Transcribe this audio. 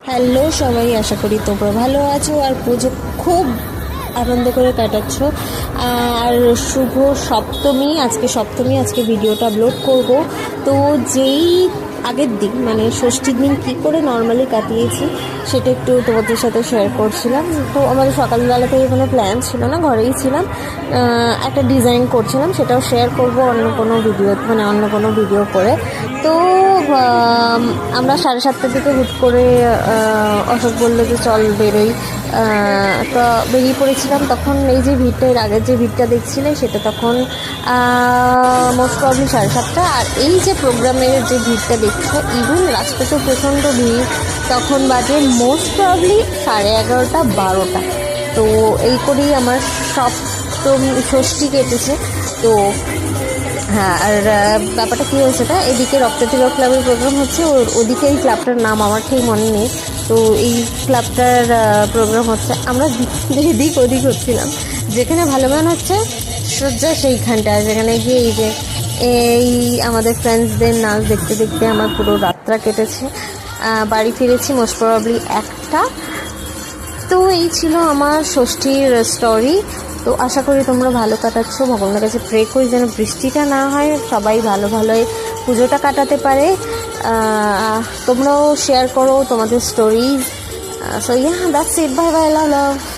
Hello সবাই, আশা করি তোমরা ভালো আছো আর পুজো খুব আনন্দ করে কাটাচ্ছ। আর শুভ সপ্তমী, আজকে ভিডিওটা আপলোড করব। তো যেই আগের দিন মানে ষষ্ঠীর দিন কী করে নর্মালি কাটিয়েছি সেটা একটু তোমাদের সাথে শেয়ার করছিলাম। তো আমাদের সকালবেলা থেকে কোনো প্ল্যান ছিল না, ঘরেই ছিলাম, একটা ডিজাইন করছিলাম, সেটাও শেয়ার করব অন্য কোনো ভিডিও করে। তো আমরা 7:30 থেকে হুট করে অশোক বললো যে চল বেরোই। তো বেরিয়ে পড়েছিলাম। তখন এই যে ভিড়টা, এর আগের যে ভিড়টা দেখছিলে সেটা তখন মোস্ট প্রবলি 7:30। আর এই যে প্রোগ্রামের যে ভিড়টা দেখছো, ইভেন রাস্তাতেও প্রচণ্ড ভিড়, তখন বাজে মোস্ট প্রবলি 11:30 12টা। তো এই করেই আমার ষষ্ঠী কেটেছে। তো হ্যাঁ, আর ব্যাপারটা কী হয়েছে, এদিকে রক্ততিলক ক্লাবের প্রোগ্রাম হচ্ছে, ওদিকে এই ক্লাবটার নাম আমার ঠিক মনে নেই। তো এই ক্লাবটার প্রোগ্রাম হচ্ছে, আমরা এদিক ওদিক হচ্ছিলাম, যেখানে ভালো গান হচ্ছে সজ্জা সেইখানটায়, যেখানে গিয়ে এই আমাদের ফ্রেন্ডসদের নাচ দেখতে দেখতে আমার পুরো রাতটা কেটেছে। বাড়ি ফিরেছি মোস্ট প্রবাবলি 1টা। তো এই ছিল আমার ষষ্ঠীর স্টোরি। তো আশা করি তোমরা ভালো কাটাচ্ছ। ভগবানের কাছে প্রে করি যেন বৃষ্টিটা না হয়, সবাই ভালোই পুজোটা কাটাতে পারে। তোমরাও শেয়ার করো তোমাদের stories. So that's it, bye bye, love.